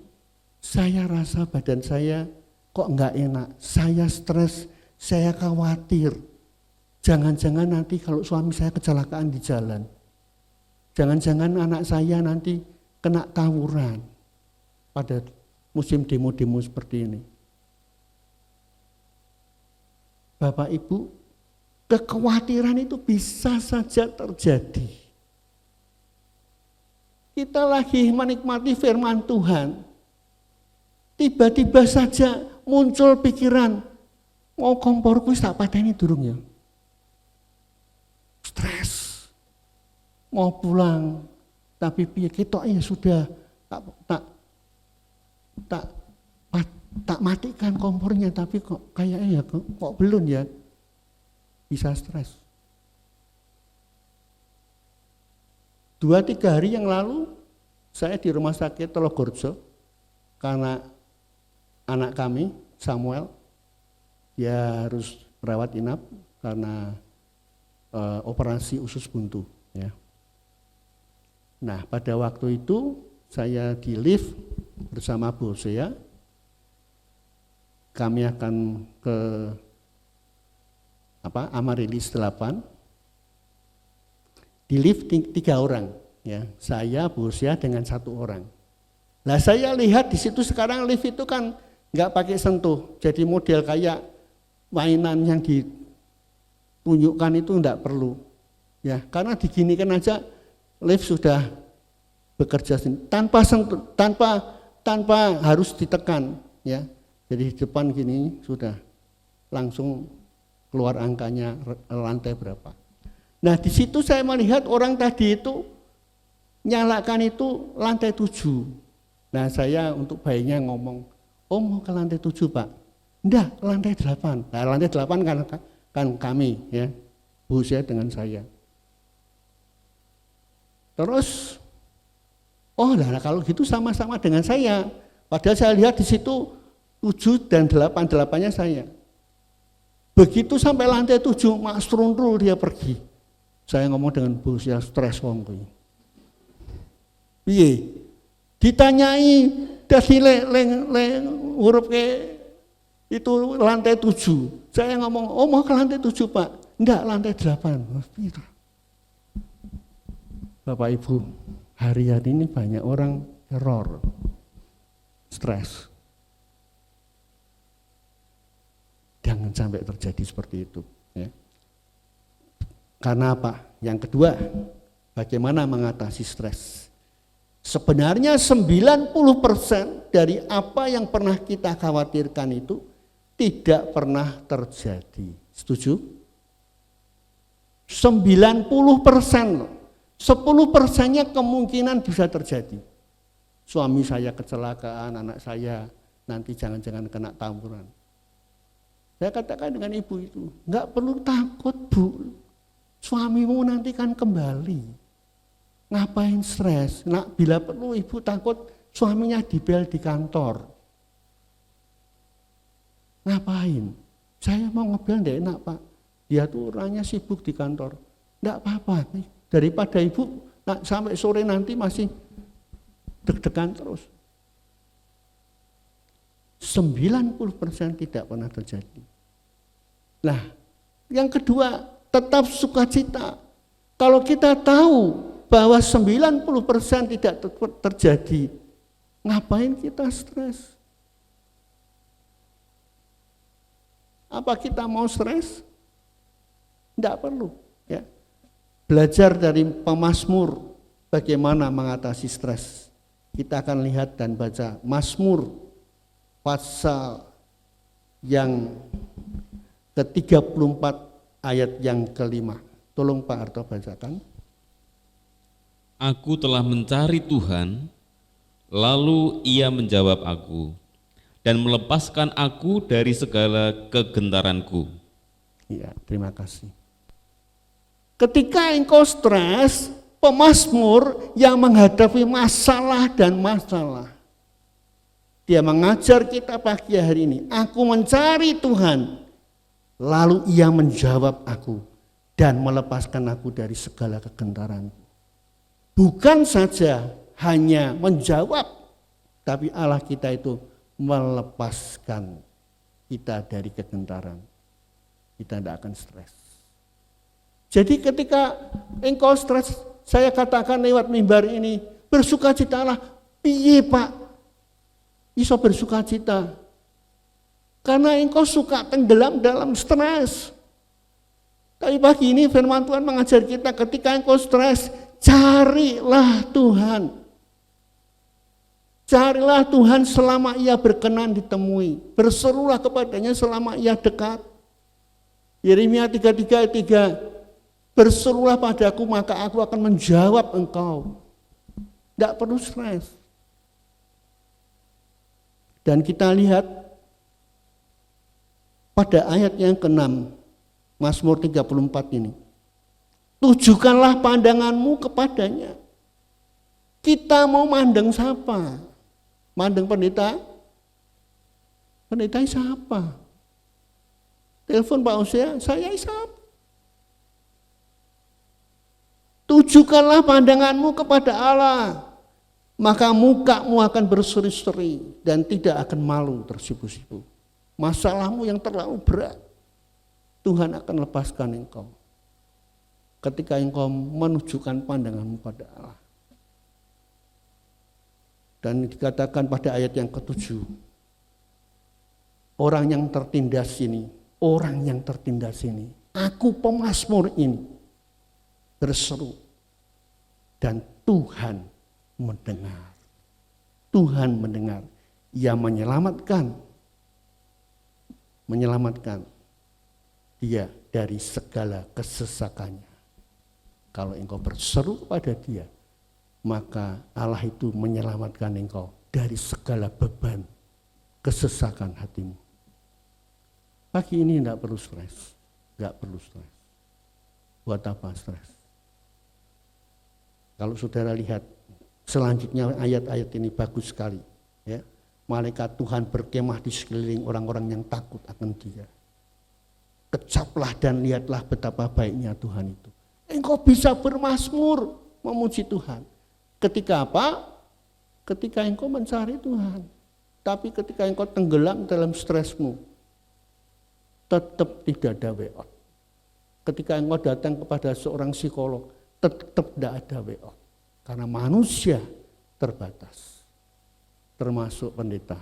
saya rasa badan saya kok enggak enak. Saya stres, saya khawatir. Jangan-jangan nanti kalau suami saya kecelakaan di jalan. Jangan-jangan anak saya nanti kena tawuran pada musim demo-demo seperti ini. Bapak Ibu, kekhawatiran itu bisa saja terjadi. Kita lagi menikmati firman Tuhan. Tiba-tiba saja muncul pikiran, mau komporku tak pateni durung ya. Stres, mau pulang, tapi piye ketok ya sudah tak matikan kompornya, tapi kok kayaknya ya kok belum ya, bisa stres. 2-3 hari yang lalu saya di rumah sakit Telogorjo karena anak kami Samuel dia harus merawat inap karena operasi usus buntu. Ya. Nah pada waktu itu saya di lift bersama Bu Hosea. Kami akan ke Amarilis 8. Di lift 3 orang, ya. Saya, Bu Hosea dengan 1 orang. Nah saya lihat di situ sekarang lift itu kan nggak pakai sentuh, jadi model kayak mainan yang ditunjukkan itu enggak perlu. Ya, karena diginikan aja lift sudah bekerja sendiri tanpa sentuh, tanpa harus ditekan, ya. Jadi di depan gini sudah langsung keluar angkanya lantai berapa. Nah, di situ saya melihat orang tadi itu nyalakan itu lantai 7. Nah, saya untuk bayinya ngomong, "Oh, mau ke lantai 7, Pak." "Enggak, lantai 8. Nah, lantai 8 kan kami, ya. Bu Hosea dengan saya. Terus, oh nah kalau gitu sama-sama dengan saya. Padahal saya lihat di situ 7 dan 8-8-nya saya. Begitu sampai lantai 7, Mas Trunrul dia pergi. Saya ngomong dengan Bu Hosea, stres wong kuwi. Piye? Ditanyai dadi huruf ke itu lantai 7. Saya ngomong, "Oh, mau ke lantai 7, Pak." "Enggak, lantai 8. Bapak Ibu, hari-hari ini banyak orang teror, stres. Jangan sampai terjadi seperti itu. Ya. Karena apa? Yang kedua, bagaimana mengatasi stres? Sebenarnya 90% dari apa yang pernah kita khawatirkan itu tidak pernah terjadi. Setuju? 90%. 10%-nya kemungkinan bisa terjadi. Suami saya kecelakaan, anak saya nanti jangan-jangan kena tawuran. Saya katakan dengan ibu itu, enggak perlu takut Bu, suamimu nanti kan kembali. Ngapain stres? Nah, bila perlu ibu takut suaminya dibel di kantor. Ngapain? Saya mau ngebel enggak enak Pak, dia tuh orangnya sibuk di kantor. Enggak apa-apa, daripada ibu sampai sore nanti masih deg-degan terus. 90% tidak pernah terjadi. Nah, yang kedua, tetap sukacita. Kalau kita tahu bahwa 90% tidak terjadi, ngapain kita stres? Apa kita mau stres? Tidak perlu. Ya. Belajar dari pemazmur bagaimana mengatasi stres. Kita akan lihat dan baca Mazmur pasal yang ke-34 ayat yang ke-5. Tolong Pak Arto bacakan. Aku telah mencari Tuhan, lalu Ia menjawab aku, dan melepaskan aku dari segala kegentaranku. Iya, terima kasih. Ketika engkau stres, pemazmur yang menghadapi masalah dan masalah. Dia mengajar kita pagi hari ini, aku mencari Tuhan, lalu Ia menjawab aku dan melepaskan aku dari segala kegentaranku. Bukan saja hanya menjawab, tapi Allah kita itu melepaskan kita dari kegentaran. Kita tidak akan stres. Jadi ketika engkau stres, saya katakan lewat mimbar ini, bersukacitalah. Piye Pak? Bisa bersukacita. Karena engkau suka tenggelam dalam stres. Tapi pagi ini firman Tuhan mengajar kita ketika engkau stres, carilah Tuhan. Carilah Tuhan selama Ia berkenan ditemui. Berserulah kepadanya selama Ia dekat. Yeremia 33 ayat 3. Berserulah padaku maka aku akan menjawab engkau. Tidak perlu stres. Dan kita lihat pada ayat yang ke-6 Mazmur 34 ini. Tujukanlah pandanganmu kepadanya. Kita mau mandang siapa? Mandang pendeta? Pendeta siapa? Telepon Pak Hosea, saya siapa? Tujukanlah pandanganmu kepada Allah, maka mukamu akan berseri-seri dan tidak akan malu tersipu-sipu. Masalahmu yang terlalu berat, Tuhan akan lepaskan engkau ketika engkau menunjukkan pandanganmu pada Allah. Dan dikatakan pada ayat yang ke-7, orang yang tertindas ini, aku pemazmur ini, berseru dan Tuhan mendengar. Tuhan mendengar. Ia menyelamatkan dia dari segala kesesakannya. Kalau engkau berseru kepada Dia, maka Allah itu menyelamatkan engkau dari segala beban kesesakan hatimu. Pagi ini tidak perlu stres, Buat apa stres? Kalau saudara lihat selanjutnya ayat-ayat ini bagus sekali. Ya. Malaikat Tuhan berkemah di sekeliling orang-orang yang takut akan Dia. Kecaplah dan lihatlah betapa baiknya Tuhan itu. Engkau bisa bermazmur memuji Tuhan. Ketika apa? Ketika engkau mencari Tuhan. Tapi ketika engkau tenggelam dalam stresmu, tetap tidak ada way out. Ketika engkau datang kepada seorang psikolog, tetap tidak ada way out. Karena manusia terbatas. Termasuk pendeta.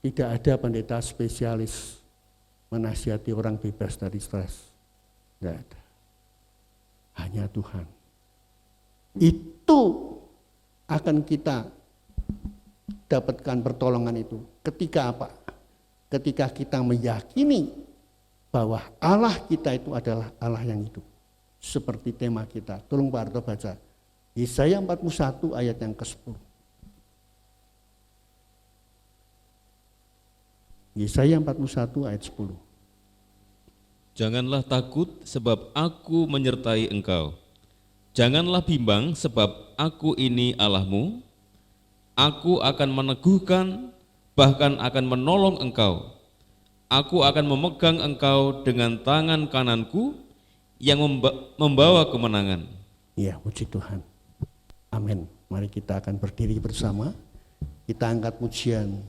Tidak ada pendeta spesialis menasihati orang bebas dari stres. Tidak ada. Hanya Tuhan. Itu akan kita dapatkan pertolongan itu. Ketika apa? Ketika kita meyakini bahwa Allah kita itu adalah Allah yang hidup. Seperti tema kita. Tolong Pak Arto baca. Yesaya 41 ayat yang ke-10. Yesaya 41 ayat 10. Janganlah takut sebab aku menyertai engkau. Janganlah bimbang sebab aku ini Allahmu. Aku akan meneguhkan, bahkan akan menolong engkau. Aku akan memegang engkau dengan tangan kananku yang membawa kemenangan. Ya, puji Tuhan. Amin. Mari kita akan berdiri bersama. Kita angkat pujian.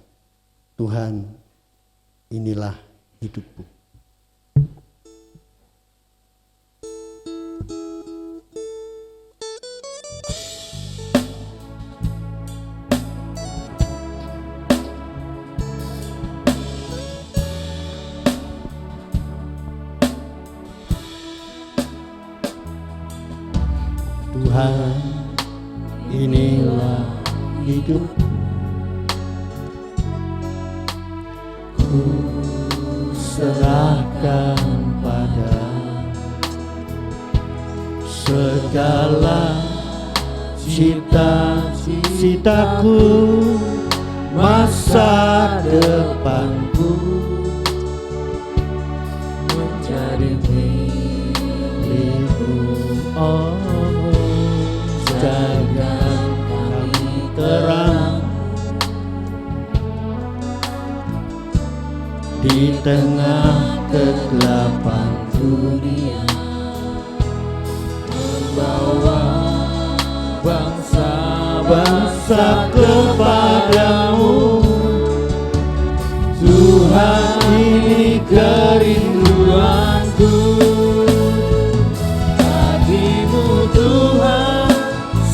Tuhan, inilah hidupku. Tuhan, inilah hidup. Ku serahkan pada segala cita-citaku, masa depanku menjadi milikmu. Oh, jaga kami terang di tengah kegelapan dunia, membawa bangsa-bangsa kepadamu. Tuhan, ini kerinduanku, bagimu Tuhan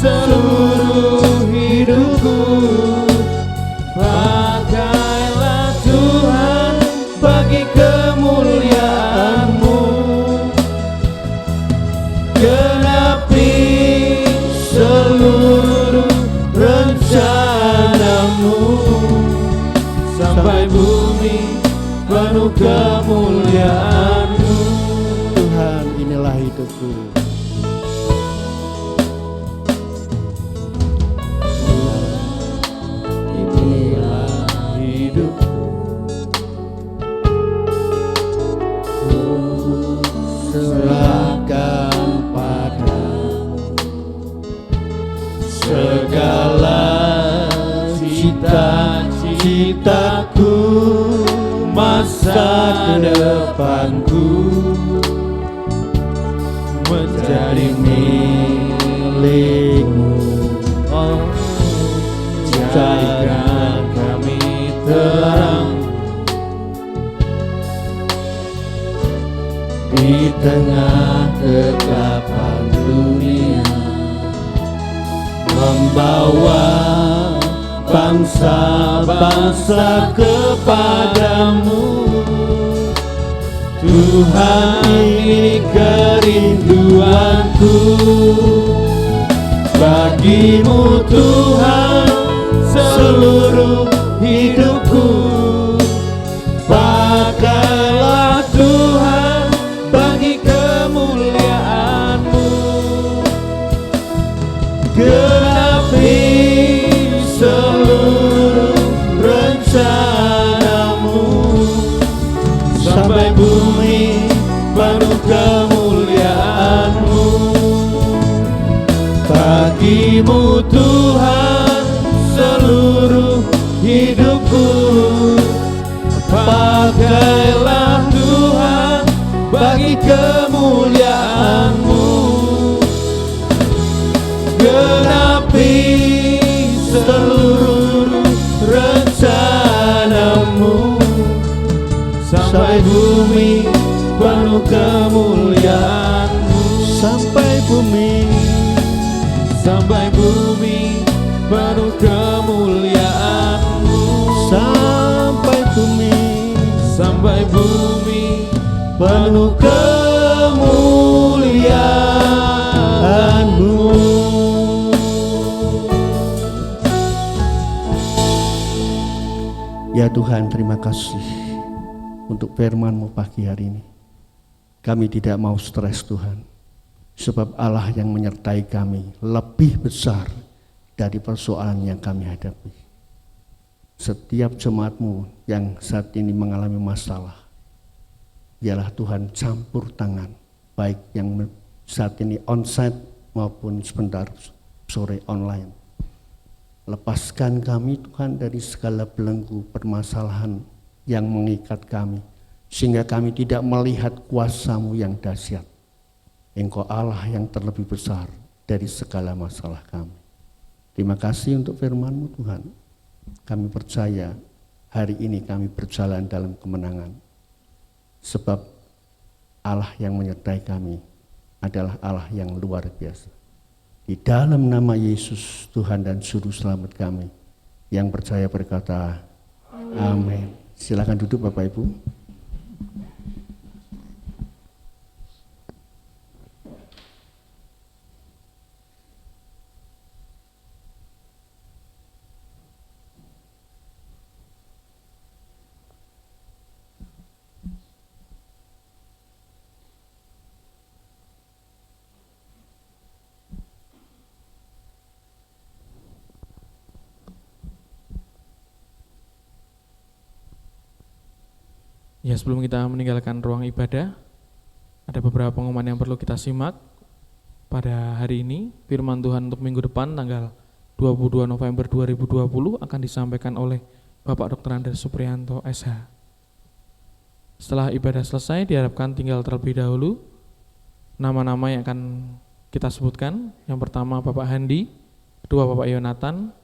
seluruh hidupku. Pakailah Tuhan bagi kemuliaan-Mu, genapi seluruh rencana-Mu, sampai bumi penuh kemuliaan-Mu. Tuhan, inilah hidupku. Inilah hidupku. Serahkan padamu segala cita-citaku, masa depanku menjadi milikmu. Oh, jadikan kami terang di tengah kegelapan dunia, membawa bangsa-bangsa kepadamu. Tuhan, ini kerinduanku, bagimu Tuhan seluruh hidupku. Pakailah Tuhan bagi kemuliaan-Mu, genapi seluruh rencana-Mu, sampai bumi penuh kemuliaan-Mu. Bagimu Tuhan seluruh hidupku. Pakailah Tuhan bagi kemuliaan-Mu, genapi seluruh rencana-Mu, sampai bumi penuh kemuliaan-Mu, sampai bumi penuh kemuliaan-Mu, sampai bumi penuh kemuliaan-Mu. Ya Tuhan, terima kasih untuk firman-Mu pagi hari ini. Kami tidak mau stres Tuhan, sebab Allah yang menyertai kami lebih besar dari persoalan yang kami hadapi. Setiap jemaat-Mu yang saat ini mengalami masalah, biarlah Tuhan campur tangan, baik yang saat ini onsite maupun sebentar sore online. Lepaskan kami Tuhan dari segala belenggu permasalahan yang mengikat kami, sehingga kami tidak melihat kuasa-Mu yang dahsyat. Engkau Allah yang terlebih besar dari segala masalah kami. Terima kasih untuk firman-Mu Tuhan. Kami percaya hari ini kami berjalan dalam kemenangan, sebab Allah yang menyertai kami adalah Allah yang luar biasa. Di dalam nama Yesus Tuhan dan Juru Selamat kami, yang percaya berkata, amin. Silakan duduk Bapak Ibu. Ya, sebelum kita meninggalkan ruang ibadah, ada beberapa pengumuman yang perlu kita simak. Pada hari ini, firman Tuhan untuk minggu depan tanggal 22 November 2020 akan disampaikan oleh Bapak Dr. Andres Supriyanto, SH. Setelah ibadah selesai, diharapkan tinggal terlebih dahulu nama-nama yang akan kita sebutkan. Yang pertama Bapak Handi, kedua Bapak Yonatan,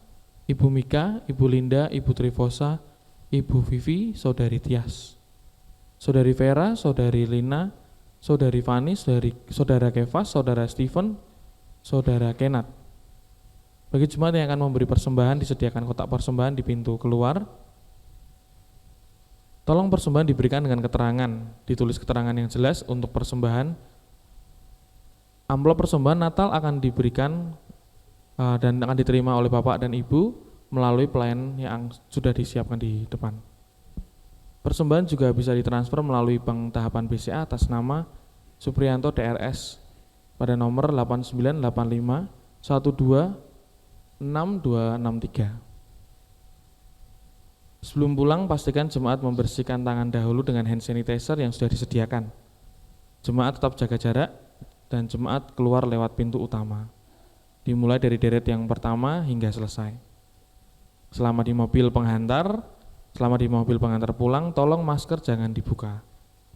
Ibu Mika, Ibu Linda, Ibu Trifosa, Ibu Vivi, Saudari Tias, Saudari Vera, Saudari Lina, Saudari Fani, Saudara Kefas, Saudara Stephen, Saudara Kenat. Bagi jemaat yang akan memberi persembahan, disediakan kotak persembahan di pintu keluar. Tolong persembahan diberikan dengan keterangan, ditulis keterangan yang jelas untuk persembahan. Amplop persembahan Natal akan diberikan dan akan diterima oleh Bapak dan Ibu melalui pelayan yang sudah disiapkan di depan. Persembahan juga bisa ditransfer melalui bank tahapan BCA atas nama Supriyanto DRS pada nomor 8985 126263. Sebelum pulang, pastikan jemaat membersihkan tangan dahulu dengan hand sanitizer yang sudah disediakan. Jemaat tetap jaga jarak dan jemaat keluar lewat pintu utama, dimulai dari deret yang pertama hingga selesai. Selama di mobil pengantar pulang, tolong masker jangan dibuka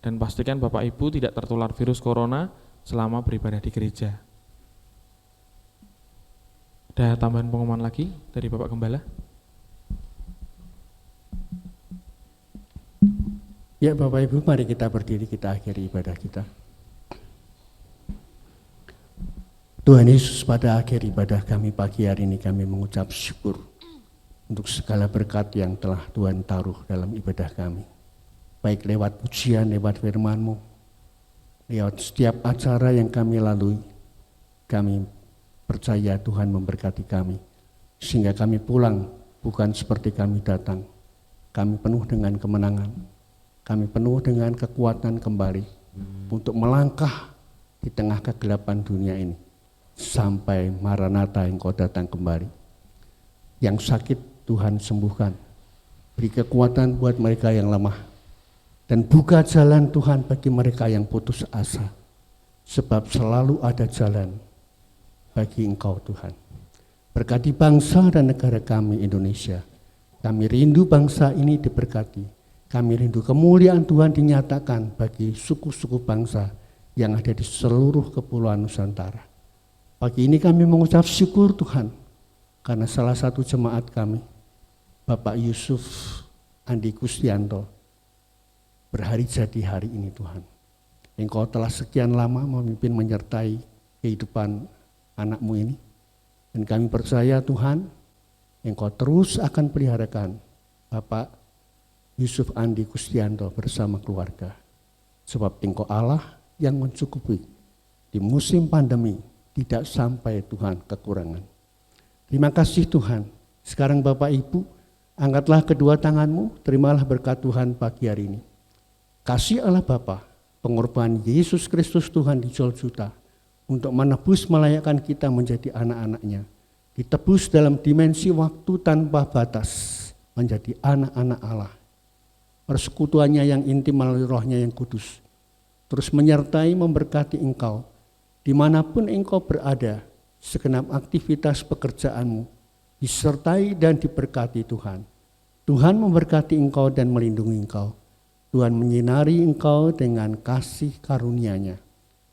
dan pastikan Bapak Ibu tidak tertular virus corona selama beribadah di gereja. Ada tambahan pengumuman lagi dari Bapak Gembala? Ya Bapak Ibu, mari kita berdiri, kita akhiri ibadah kita. Tuhan Yesus, pada akhir ibadah kami pagi hari ini kami mengucap syukur untuk segala berkat yang telah Tuhan taruh dalam ibadah kami. Baik lewat pujian, lewat firman-Mu, lewat setiap acara yang kami lalui, kami percaya Tuhan memberkati kami. Sehingga kami pulang bukan seperti kami datang. Kami penuh dengan kemenangan, kami penuh dengan kekuatan kembali untuk melangkah di tengah kegelapan dunia ini sampai Maranatha Engkau datang kembali. Yang sakit Tuhan sembuhkan, beri kekuatan buat mereka yang lemah, dan buka jalan Tuhan bagi mereka yang putus asa, sebab selalu ada jalan bagi Engkau Tuhan. Berkati bangsa dan negara kami Indonesia. Kami rindu bangsa ini diberkati. Kami rindu kemuliaan Tuhan dinyatakan bagi suku-suku bangsa yang ada di seluruh kepulauan Nusantara. Pagi ini kami mengucap syukur Tuhan, karena salah satu jemaat kami, Bapak Yusuf Andi Kustianto, berhari jadi hari ini Tuhan. Engkau telah sekian lama memimpin menyertai kehidupan anakmu ini. Dan kami percaya Tuhan, Engkau terus akan peliharakan Bapak Yusuf Andi Kustianto bersama keluarga. Sebab Engkau Allah yang mencukupi. Di musim pandemi tidak sampai Tuhan kekurangan. Terima kasih Tuhan. Sekarang Bapak Ibu, angkatlah kedua tanganmu, terimalah berkat Tuhan pagi hari ini. Kasih Allah Bapa, pengorbanan Yesus Kristus Tuhan di Golgota untuk menebus melayakkan kita menjadi anak-anaknya. Ditebus dalam dimensi waktu tanpa batas, menjadi anak-anak Allah. Persekutuannya yang intim melalui Rohnya yang kudus, terus menyertai memberkati engkau, dimanapun engkau berada, segenap aktivitas pekerjaanmu, disertai dan diberkati Tuhan. Tuhan memberkati engkau dan melindungi engkau. Tuhan menyinari engkau dengan kasih karunia-Nya.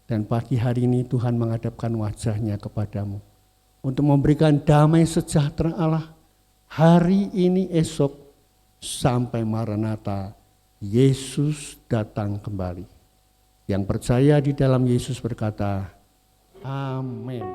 Dan pagi hari ini Tuhan menghadapkan wajah-Nya kepadamu untuk memberikan damai sejahtera Allah hari ini, esok, sampai Maranatha, Yesus datang kembali. Yang percaya di dalam Yesus berkata, amin.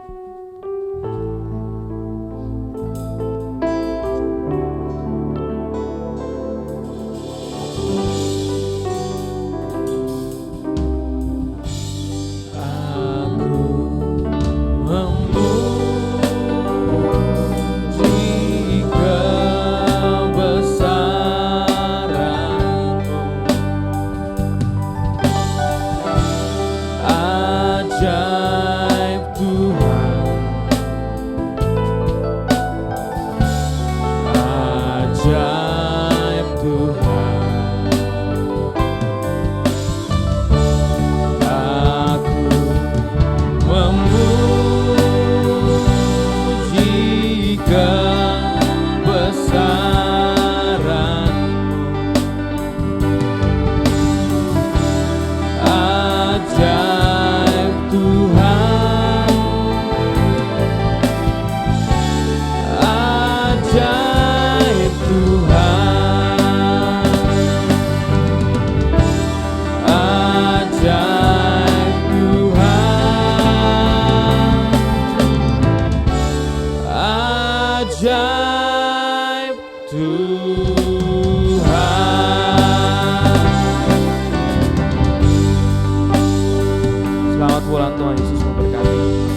Tuhan Yesus memberkati.